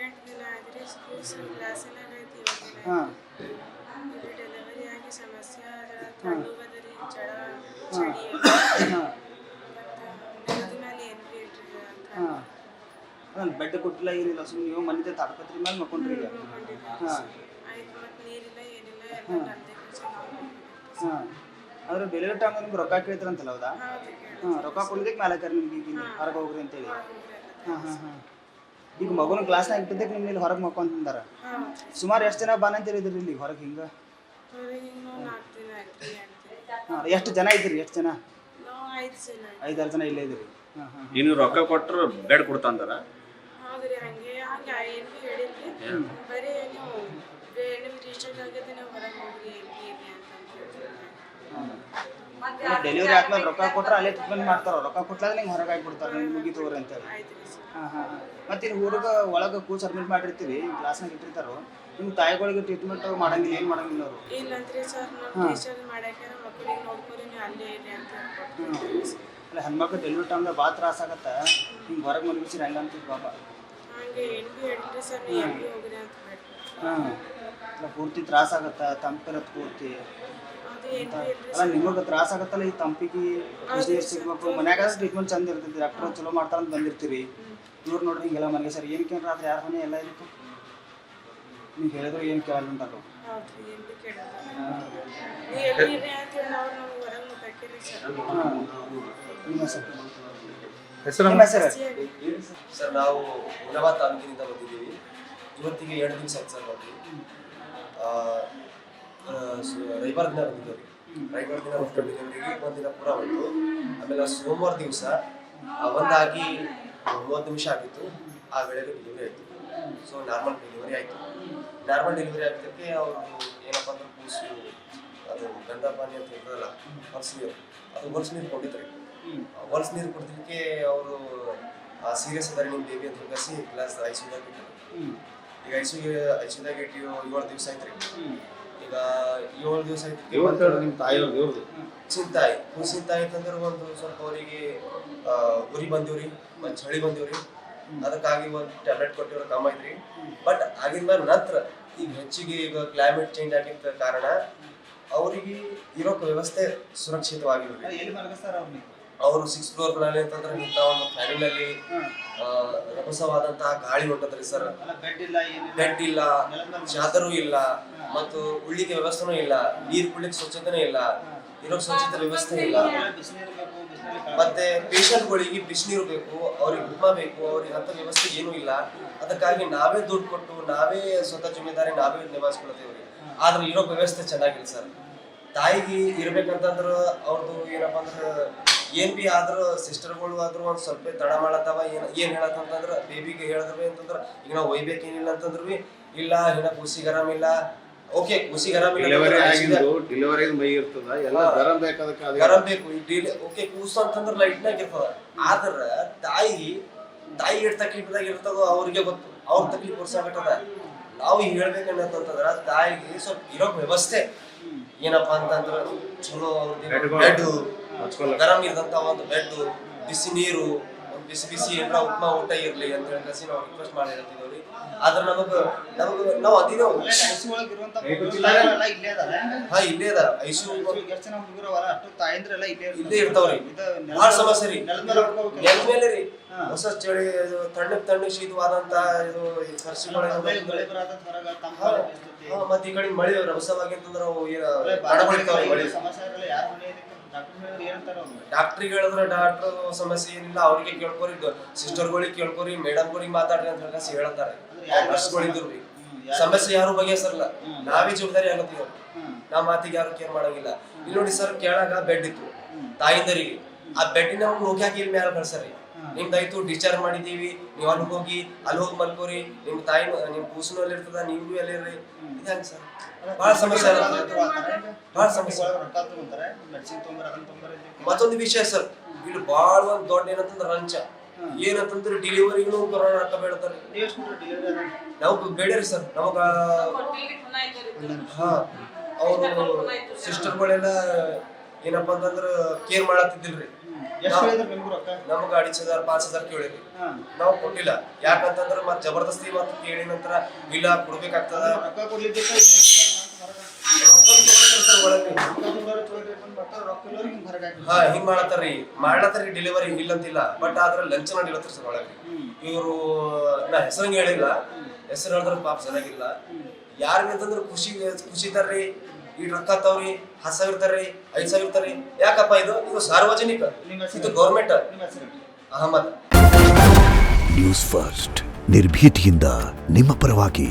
8 ದಿನ ಆದ್ರೆ ಸ್ಕೂಲ್ ಕ್ಲಾಸೆಲ್ಲ ಐತಿ ಹಾಂ ಇಲ್ಲಿ ಡೆಲಿವರಿ ಆಗಿ ಸಮಸ್ಯೆ ಅದರ ತಣ್ಣುಗದರಿ ಜಡ ಚಳಿ ಹಾಂ ಮತ್ತು ಮೇಲೆ ಏನು ಭೀ ಇಟ್ಟಿಲ್ಲ ಹಾಂ ಅದನ್ನು ಬೆಡ್ ಕೊಟ್ಟಿಲ್ಲ ಏನಿಲ್ಲ ಸುಮ್ಮನೆ ನೀವು ಮನೆ ತಾಡ್ಪತ್ರಿ ಮೇಲೆ ಮಕ್ಕೊಂಡ್ರಿ ಈಗ ಹಾಂ ಆಯ್ತು ಮತ್ತು ನೀರಿಲ್ಲ ಏನಿಲ್ಲ ಎಲ್ಲ ನಂದೇ ಖರ್ಚು ಹಾಂ ಆದ್ರೆ ಡೆಲಿವರಿ ಟೈಮ್ ನಿಮ್ಗೆ ರೊಕ್ಕ ಕೇಳ್ತಾರಂತಲ್ಲ ಹೌದಾ ಹಾಂ ರೊಕ್ಕ ಕೊಡೋದಕ್ಕೆ ಮೇಲೆ ಹಾಕ್ಯಾರ ನಿಮ್ಗೆ ಈಗ ಹೊರಗೆ ಹೋಗ್ರಿ ಅಂತೇಳಿ ಹಾಂ ಹಾಂ ಹಾಂ ಈಗ ಮಗುನ ಕ್ಲಾಸ್ನಾಗ ಇಟ್ಟಿದ್ದಕ್ಕೆ ನಿಮ್ಮ ಇಲ್ಲಿ ಹೊರಗೆ ಮಕ್ಕೊಂತಂದಾರ ಸುಮಾರು ಎಷ್ಟು ಜನ ಬಾನ ಅಂತ ಹೇಳಿದ್ರಿ ಇಲ್ಲಿ ಹೊರಗೆ ಹಿಂಗೆ ಹಾಂ ಎಷ್ಟು ಜನ ಇದ್ದೀರಿ ಎಷ್ಟು ಜನ 5-6 ಜನ ಇಲ್ಲೇ ಇದ್ದೀರಿ ಹಾಂ ಹಾಂ ಇನ್ನು ರೊಕ್ಕ ಕೊಟ್ಟರು ಬೆಡ್ ಕೊಡ್ತಾಂದಾರ ಹೌದ್ರಿ ಹಂಗೆ ಹಂಗೆ ಏನು ಭೀ ಹೇಳಿದ್ರಿ ಬರೀ ನೀವು ನಿಮ್ಗೆ ರೀಚಾರ್ಜ್ ಆಗೈತೆ ನೀವು ಹೊರಗೆ ಹೋಗ್ರಿ ಎಲ್ಲಿ ಅಂತ ಡೆಲಿವರಿ ಆದ್ಮೇಲೆ ರೊಕ್ಕ ಕೊಟ್ರೆ ಅಲ್ಲೇ ಟ್ರೀಟ್ಮೆಂಟ್ ಮಾಡ್ತಾರ ರೊಕ್ಕ ಕೊಟ್ಲಾದ್ರೆ ನಿಂಗೆ ಹೊರಗೆ ಹಾಕ್ಬಿಡ್ತಾರೆ ನಿಮ್ಗೆ ಮುಗಿತವ್ರಿ ಅಂತೇಳಿ ಹಾಂ ಹಾಂ ಮತ್ತು ಇಲ್ಲಿ ಊರಿಗೆ ಒಳಗೆ ಕೂಸ್ ಅಡ್ಮಿಟ್ ಮಾಡಿರ್ತೀವಿ ಕ್ಲಾಸ್ನಾಗ ಇಟ್ಟಿರ್ತಾರೋ ನಿಮ್ಮ ತಾಯಿಗಳಿಗೆ ಟ್ರೀಟ್ಮೆಂಟ್ ಮಾಡಂಗಿಲ್ಲ ಏನು ಮಾಡಂಗಿಲ್ಲ ಅವರು ಇಲ್ಲಂತ್ರಿ ಸರ್ ನಾವು ರೀಚಾರ್ಜ್ ಮಾಡಕ್ಕೆ ಮಕ್ಕಳಿಗೆ ನೋಡ್ಕೊರಿ ನೀವು ಅಲ್ಲೇ ಇರಿ ಅಂತ ಅಲ್ಲ ಹೆಣ್ಮಕ್ಳು ಡೆಲಿವರಿ ಟೈಮ್ದಾಗ ಭಾಳ ತ್ರಾಸ ಆಗತ್ತೆ ಹಿಂಗೆ ಹೊರಗೆ ಮಲಗಿಸಿರಿ ಹಂಗೆ ಅಂತೀವಿ ಪಾಪ ಹಂಗೆ ಏನು ಭೀ ಹೇಳ್ರಿ ಸರ್ ನೀವು ಎಲ್ಲಿ ಹೋಗ್ರಿ ಅಂತ ಬಿಟ್ಟು ಹಾಂ ಅಲ್ಲ ಪೂರ್ತಿ ತ್ರಾಸ ಆಗತ್ತೆ ತಂಪಿರತ್ತೆ ಪೂರ್ತಿ ಅದು ಏನು ಭೀ ಇಲ್ರಿ ಅಲ್ಲ ನಿಮಗೆ ತ್ರಾಸ ಆಗತ್ತಲ್ಲ ಈ ತಂಪಿಗೆ ಬಿಸಿನೀರು ಸಿಗ್ಬೇಕು ಮನ್ಯಾಗ ಟ್ರೀಟ್ಮೆಂಟ್ ಚಂದ ಇರ್ತೈತಿ ಡಾಕ್ಟರ್ ಚಲೋ ಮಾಡ್ತಾರಂತ ಬಂದಿರ್ತೀರಿ ಇವ್ರು ನೋಡ್ರಿ ಹಿಂಗೆಲ್ಲ ಮನೆಗೆ ಸರ್ ಏನಕ್ಕೆ ರಾತ್ರಿ ಯಾರ ಮನೆ ಎಲ್ಲ ಇದಕ್ಕೆ ನೀವು ಹೇಳಿದ್ರು ಏನು ಕೇಳಲ್ಲ ಅಂತಾರು ಹೌದ್ರಿ ಏನು ಭೀ ಕೇಳಲ್ಲ ನೀವು ಎಲ್ಲಿ ಇರಿ ಅಂತೇಳಿ ನಾವು ನಮ್ಗೆ ಹೊರಗೆ ಮುಟ್ಟಾಕಿರಿ ಸರ್ ಹಾಂ ನಿಮ್ಮ ಹೆಸರು ಹೆಸರು ನಿಮ್ಮ ಹೆಸರು ಸರ್ ನಾವು ಹುಮನಾಬಾದ್ ತಾಲೂಕಿನಿಂದ ಬಂದಿದ್ದೀವಿ ಇವತ್ತಿಗೆ 2 ದಿವಸ ಆಯ್ತು ಸರ್ ನೋಡಿ ರವಿವಾರ ದಿನ ಬಂದಿದ್ದೇವೆ ರವಿವಾರ ದಿನ ಡೆಲಿವರಿಗೆ ಒಂದಿನ ಪೂರ ಬಂತು ಆಮೇಲೆ ಸೋಮವಾರ ದಿವಸ ಒಂದಾಗಿ 30 ನಿಮಿಷ ಆಗಿತ್ತು ಆ ವೇಳೆಗೆ ಡೆಲಿವರಿ ಆಯಿತು ಸೊ ನಾರ್ಮಲ್ ಡೆಲಿವರಿ ಆಯಿತು ನಾರ್ಮಲ್ ಡೆಲಿವರಿ ಆಗಿದ್ದಕ್ಕೆ ಅವರು ಏನಪ್ಪ ಅಂದ್ರೆ ಕೂಸು ಅದು ಗಂಧ ಪಾನಿ ಅಂತ ಇರ್ತದಲ್ಲ ಹೊಲಸು ನೀರು ಅದು ಹೊಲಸು ನೀರು ಕೊಟ್ಟಿದ್ದಾರೆ ಹೊಲಸು ನೀರು ಕೊಡ್ತಿದ್ದಕ್ಕೆ ಅವರು ಸೀರಿಯಸ್ ಅದಾರೆ ನಿಮ್ಮ ಬೇಬಿ ಅಂತ ಕಸಿ ಕ್ಲಾಸ್ ಐಸಿಯುದಾಗ ಇಟ್ಟರು ಈಗ ಐಸಿಯುದಾಗ ಇಟ್ಟು 7 ದಿವಸ ಆಯ್ತು ರೀ ಈಗ 7 ದಿವಸ ಆಯ್ತು ನಿಮ್ಮ ತಾಯಿಯವ್ರದ್ದು ಚಿಂತಾಯಿ ಚಿಂತಾಯಿ ಅಂತಂದ್ರೆ ಒಂದು ಸ್ವಲ್ಪ ಅವರಿಗೆ ಉರಿ ಬಂದಿವ್ರಿ ಮತ್ತು ಚಳಿ ಬಂದಿವ್ರಿ ಅದಕ್ಕಾಗಿ ಒಂದು ಟ್ಯಾಬ್ಲೆಟ್ ಕೊಟ್ಟಿರೋ ಕಮ್ಮಿ ಐತ್ರಿ ಬಟ್ ಆಗಿದ್ಮೇಲೆ ನಂತರ ಈಗ ಹೆಚ್ಚಿಗೆ ಈಗ ಕ್ಲೈಮೇಟ್ ಚೇಂಜ್ ಆಗಿದ್ದ ಕಾರಣ ಅವರಿಗೆ ಇರೋ ವ್ಯವಸ್ಥೆ ಸುರಕ್ಷಿತವಾಗಿರ್ರಿ ಎಲ್ಲಿ ಮಲಗಿಸ್ತಾರ ಅವ್ರಿಗೆ ಅವರು 6th ಫ್ಲೋರ್ ನಲ್ಲಿ ಅಂತಂದ್ರೆ ಇಂಥ ಒಂದು ಫ್ಯಾನಿನಲ್ಲಿ ರಭಸವಾದಂತಹ ಗಾಳಿ ಹೊಂಟದ್ರಿ ಸರ್ ಬೆಡ್ ಇಲ್ಲ ಚಾದರು ಇಲ್ಲ ಮತ್ತು ಉಳ್ಳಿಗೆ ವ್ಯವಸ್ಥೆನೂ ಇಲ್ಲ ನೀರು ಕುಡ್ಲಿಕ್ಕೆ ಸ್ವಚ್ಛತೆನೂ ಇಲ್ಲ ಇರೋ ಸ್ವಚ್ಛತೆ ವ್ಯವಸ್ಥೆ ಇಲ್ಲ ಮತ್ತೆ ಪೇಷಂಟ್ಗಳಿಗೆ ಬಿಸಿನೀರು ಬೇಕು ಅವ್ರಿಗೆ ಉಪ್ಮಾ ಬೇಕು ಅವ್ರಿಗೆ ಅಂತ ವ್ಯವಸ್ಥೆ ಏನೂ ಇಲ್ಲ ಅದಕ್ಕಾಗಿ ನಾವೇ ದುಡ್ಡು ಕೊಟ್ಟು ನಾವೇ ಸ್ವತಃ ಜಿಮ್ಮೆದಾರಿ ನಾವೇ ನಿಭಾಯಿಸ್ಕೊಳ್ತೇವ್ರಿ ಆದ್ರೆ ಇರೋ ವ್ಯವಸ್ಥೆ ಚೆನ್ನಾಗಿಲ್ಲ ಸರ್ ತಾಯಿಗೆ ಇರ್ಬೇಕಂತಂದ್ರ ಅವ್ರದ್ದು ಏನಪ್ಪಾ ಅಂದ್ರೆ ಏನ್ ಬಿ ಆದ್ರೂ ಸಿಸ್ಟರ್ಗಳು ಆದ್ರೂ ಒಂದ್ ಸ್ವಲ್ಪ ತಡ ಮಾಡತ್ತವ ಏನ್ ಹೇಳತ್ತಂತಂದ್ರ ಬೇಬಿಗೆ ಹೇಳಿದ್ವಿ ಅಂತಂದ್ರ ಈಗ ನಾವು ಒಯ್ಬೇಕೇನಿಲ್ಲ ಅಂತಂದ್ರು ಇಲ್ಲ ಇನ್ನ ಕೂಸಿಗೆ ಆರಾಮಿಲ್ಲ ಓಕೆ ಕೂಸಿಗೆ ಆರಾಮಿಲ್ಲ ಡೆಲಿವರಿ ಮೈ ಇರ್ತದ ಎಲ್ಲ ಗರಂ ಬೇಕಾದಕ್ಕೆ ಗರಂ ಬೇಕು ಓಕೆ ಕೂಸು ಅಂತಂದ್ರ ಲೈಟ್ನಾಗ ಇರ್ತದ ಆದ್ರ ತಾಯಿ ಎಷ್ಟು ತಕ್ಲೀಫ್ದಾಗ ಇರ್ತದೋ ಅವ್ರಿಗೆ ಗೊತ್ತು ಅವ್ರ ತಕ್ಲೀಫ್ ಕೊಡ್ಸಾಕತ್ತದ ನಾವು ಹೇಳ್ಬೇಕನ್ನತ್ತಂತಂದ್ರ ತಾಯಿಗೆ ಸ್ವಲ್ಪ ಇರೋ ವ್ಯವಸ್ಥೆ ಏನಪ್ಪಾ ಅಂತಂದ್ರ ಚಲೋ ಬೆಡ್ ಗರಂ ಇರದಂತ ಒಂದು ಬೆಡ್ ಬಿಸಿ ನೀರು ಬಿಸಿ ಬಿಸಿ ಏನಾರ ಉಪ್ಮಾ ಊಟ ಇರ್ಲಿ ಅಂತ ಹೇಳಿ ನಾವು ರಿಕ್ವೆಸ್ಟ್ ಮಾಡಿ ಹೇಳ್ತಿದ್ದೇವ್ರಿ ಆದ್ರೆ ನಾವು ಅದಿದ್ದೇವು ಹಾ ಇಲ್ಲೇ ಅದ ಐಸಿಯು ಇಲ್ಲೇ ಇರ್ತಾವ್ರಿ ಭಾಳ ಸಮಸ್ಯೆ ರೀ ನೆಲ ಮೇಲೆ ರೀ ಹೊಸ ಚಳಿ ತಣ್ಣಗ್ ಶೀತವಾದಂತ ಇದು ಮತ್ತೆ ಈ ಕಡೆ ಮಳೆ ರಭಸವಾಗಿ ಅಂತಂದ್ರ ಡಾಕ್ಟ್ರಿಗೆ ಹೇಳಿದ್ರೆ ಡಾಕ್ಟರ್ ಸಮಸ್ಯೆ ಏನಿಲ್ಲ ಅವ್ರಿಗೆ ಕೇಳ್ಕೊರಿ ಸಿಸ್ಟರ್ಗಳಿಗೆ ಕೇಳ್ಕೊರಿ ಮೇಡಮ್ಗಳಿಗೆ ಮಾತಾಡ್ರಿ ಅಂತ ಹೇಳಿ ಹೇಳ್ತಾರೆ ನರ್ಸ್ಗಳಿದ್ರು ಸಮಸ್ಯೆ ಯಾರು ಬಗೆಹರಿಸಲ್ಲ ನಾವೇ ಜವಾಬ್ದಾರಿ ಆಗತ್ತೀವಿ ನಾವ್ ಮಾತಿಗೆ ಯಾರು ಕೇರ್ ಮಾಡಂಗಿಲ್ಲ ಇಲ್ಲಿ ನೋಡಿ ಸರ್ ಕೆಳಗ ಬೆಡ್ ಇತ್ತು ತಾಯಿಂದರಿಗೆ ಆ ಬೆಡ್ಡಿನ ಹೋಗ್ಯಾಕ ಇಲ್ಲಿ ಮ್ಯಾಲ ಕಳ್ಸರಿ ನಿಮ್ದಾಯ್ತು ಡಿಸ್ಚಾರ್ಜ್ ಮಾಡಿದೀವಿ ನೀವು ಅಲ್ಲಿ ಹೋಗಿ ಮಲ್ಕೋರಿ ನಿಮ್ ತಾಯಿ ನಿಮ್ ಕೂಸಿನಲ್ಲಿ ಇರ್ತದ ನೀವು ಎಲ್ಲಿರ್ರಿ ಇದಂಗ ಸರ್ ಬಹಳ ಸಮಸ್ಯೆ ಬಹಳ ಸಮಸ್ಯೆ ಮತ್ತೊಂದು ವಿಷಯ ಸರ್ ಇಲ್ಲಿ ಬಹಳ ಒಂದ್ ದೊಡ್ಡ ಏನಂತಂದ್ರ ರಂಚ ಏನಂತಂದ್ರೆ ಡೆಲಿವರಿಗೂ ಕೊರೋನಾ ರೊಕ್ಕ ಬೇಡ್ತಾರೆ ನಾವು ಬೇಡರಿ ಸರ್ ನಮಗ ಹಾ ಅವರು ಸಿಸ್ಟರ್ಗಳೆಲ್ಲ ಏನಪ್ಪಾ ಅಂತಂದ್ರ ಕೇರ್ ಮಾಡತ್ತಿದ್ದಿಲ್ರಿ ಎಷ್ಟು ಹೇಳಿದ್ರು ನಿಮ್ಗೂ ರೊಕ್ಕ? ನಮ್ಗೆ 2,500 5,000 ಕೇಳಿದ್ವಿ. ಹಾ. ನಾವು ಕೊಟ್ಟಿಲ್ಲ. ಯಾಕಂತಂದ್ರೆ ಮತ್ತೆ ಜಬರ್ದಸ್ತಿ ಮತ್ತೆ ಕೇಳಿ ನಂತರ ಇಲ್ಲ ಕೊಡ್ಬೇಕಾಗ್ತದ. ರೊಕ್ಕ ಕೊಡ್ಲಿಕ್ಕೆ ಹಿಂಗ್ ಮಾಡತ್ತಾರ್ರಿ ಡೆಲಿವರಿ ಇಲ್ಲ ಅಂತಿಲ್ಲ, ಬಟ್ ಆದ್ರ ಲಂಚ ಮಾಡಿಲತ್ತಾರ ಸರ್ ಒಳಗೆ. ಇವರು ನಾ ಹೆಸರಂಗ್ ಹೇಳಿಲ್ಲ, ಹೆಸರು ಹೇಳಿದ್ರೆ ಪಾಪ ಚೆನ್ನಾಗಿಲ್ಲ. ಯಾರಿಗಂತಂದ್ರೆ ಖುಷಿ ಇದ್ದಾರ್ರಿ, ಈ ರೊಕ್ಕ ತಾವ್ರಿ 10,000 ಇರ್ತಾರ್ರಿ, 5,000 ಇರ್ತಾರ್ರಿ. ಯಾಕಪ್ಪ ಇದು ಸಾರ್ವಜನಿಕ, ಇದು ಗೌರ್ಮೆಂಟ್. ಅಹಮದ್. ನ್ಯೂಸ್ ಫಸ್ಟ್ ನಿರ್ಭೀತಿಯಿಂದ ನಿಮ್ಮ ಪರವಾಗಿ.